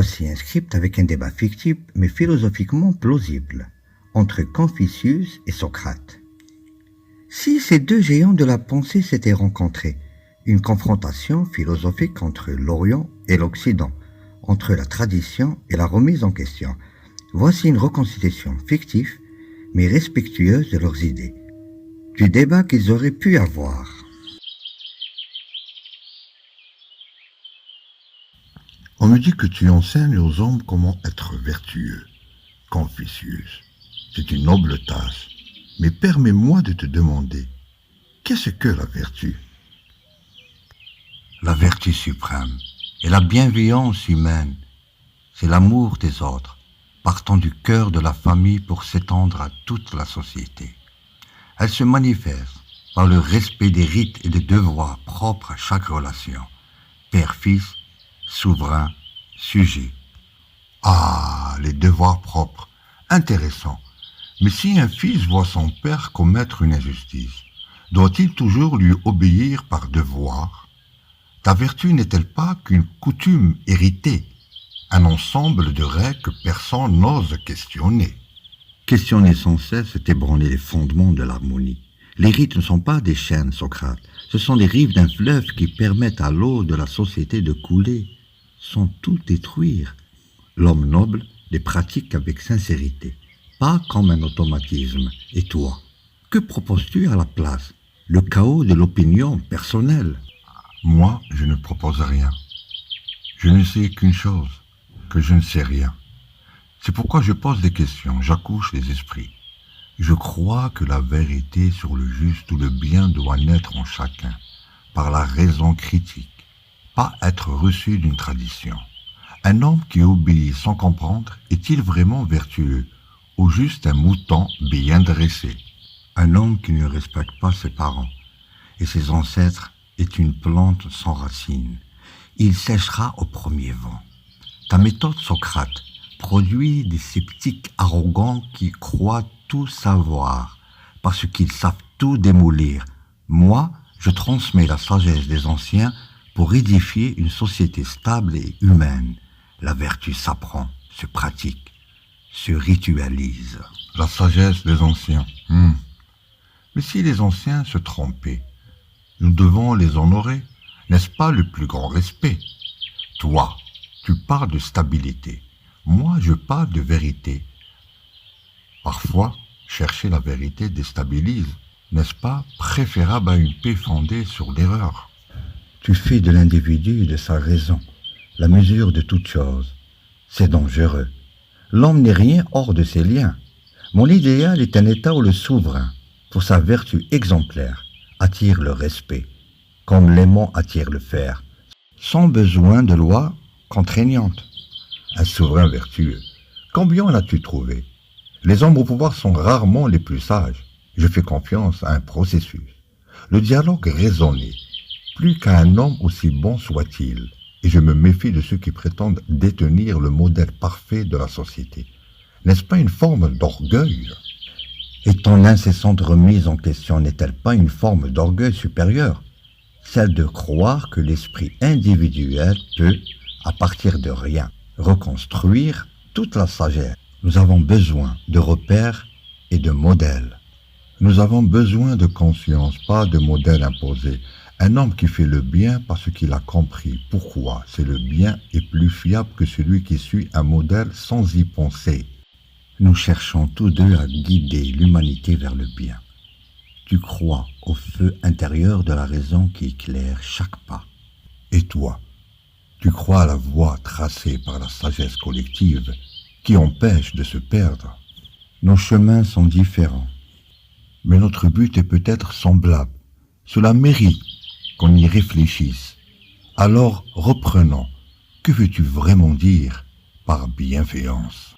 Voici un script avec un débat fictif mais philosophiquement plausible entre Confucius et Socrate. Si ces deux géants de la pensée s'étaient rencontrés, une confrontation philosophique entre l'Orient et l'Occident, entre la tradition et la remise en question, voici une reconstitution fictive mais respectueuse de leurs idées, du débat qu'ils auraient pu avoir. On me dit que tu enseignes aux hommes comment être vertueux. Confucius, c'est une noble tâche, mais permets-moi de te demander, qu'est-ce que la vertu? La vertu suprême est la bienveillance humaine, c'est l'amour des autres, partant du cœur de la famille pour s'étendre à toute la société. Elle se manifeste par le respect des rites et des devoirs propres à chaque relation, père-fils, souverain, sujet. Ah, les devoirs propres, intéressant. Mais si un fils voit son père commettre une injustice, doit-il toujours lui obéir par devoir? Ta vertu n'est-elle pas qu'une coutume héritée, un ensemble de règles que personne n'ose questionner? Questionner sans cesse, c'est ébranler les fondements de l'harmonie. Les rites ne sont pas des chaînes, Socrate. Ce sont les rives d'un fleuve qui permettent à l'eau de la société de couler, sans tout détruire. L'homme noble les pratique avec sincérité, pas comme un automatisme. Et toi, que proposes-tu à la place? Le chaos de l'opinion personnelle? Moi, je ne propose rien. Je ne sais qu'une chose, que je ne sais rien. C'est pourquoi je pose des questions, j'accouche les esprits. Je crois que la vérité sur le juste ou le bien doit naître en chacun, par la raison critique, pas être reçu d'une tradition. Un homme qui obéit sans comprendre est-il vraiment vertueux, ou juste un mouton bien dressé? Un homme qui ne respecte pas ses parents et ses ancêtres est une plante sans racines. Il séchera au premier vent. Ta méthode, Socrate, produit des sceptiques arrogants qui croient tout savoir, parce qu'ils savent tout démolir. Moi, je transmets la sagesse des anciens pour édifier une société stable et humaine. La vertu s'apprend, se pratique, se ritualise. La sagesse des anciens. Mais si les anciens se trompaient, nous devons les honorer. N'est-ce pas le plus grand respect? Toi, tu parles de stabilité. Moi, je parle de vérité. Parfois, chercher la vérité déstabilise. N'est-ce pas préférable à une paix fondée sur l'erreur? Tu fais de l'individu et de sa raison la mesure de toute chose. C'est dangereux. L'homme n'est rien hors de ses liens. Mon idéal est un état où le souverain, pour sa vertu exemplaire, attire le respect, comme l'aimant attire le fer, sans besoin de lois contraignantes. Un souverain vertueux, combien en as-tu trouvé? Les hommes au pouvoir sont rarement les plus sages. Je fais confiance à un processus. Le dialogue raisonné, plus qu'à un homme aussi bon soit-il, et je me méfie de ceux qui prétendent détenir le modèle parfait de la société. N'est-ce pas une forme d'orgueil? Et ton incessante remise en question n'est-elle pas une forme d'orgueil supérieur? Celle de croire que l'esprit individuel peut, à partir de rien, reconstruire toute la sagesse. Nous avons besoin de repères et de modèles. Nous avons besoin de conscience, pas de modèles imposés. Un homme qui fait le bien parce qu'il a compris pourquoi c'est le bien est plus fiable que celui qui suit un modèle sans y penser. Nous cherchons tous deux à guider l'humanité vers le bien. Tu crois au feu intérieur de la raison qui éclaire chaque pas. Et toi, tu crois à la voie tracée par la sagesse collective qui empêche de se perdre? Nos chemins sont différents. Mais notre but est peut-être semblable. Cela mérite qu'on y réfléchisse. Alors reprenons. Que veux-tu vraiment dire par bienveillance?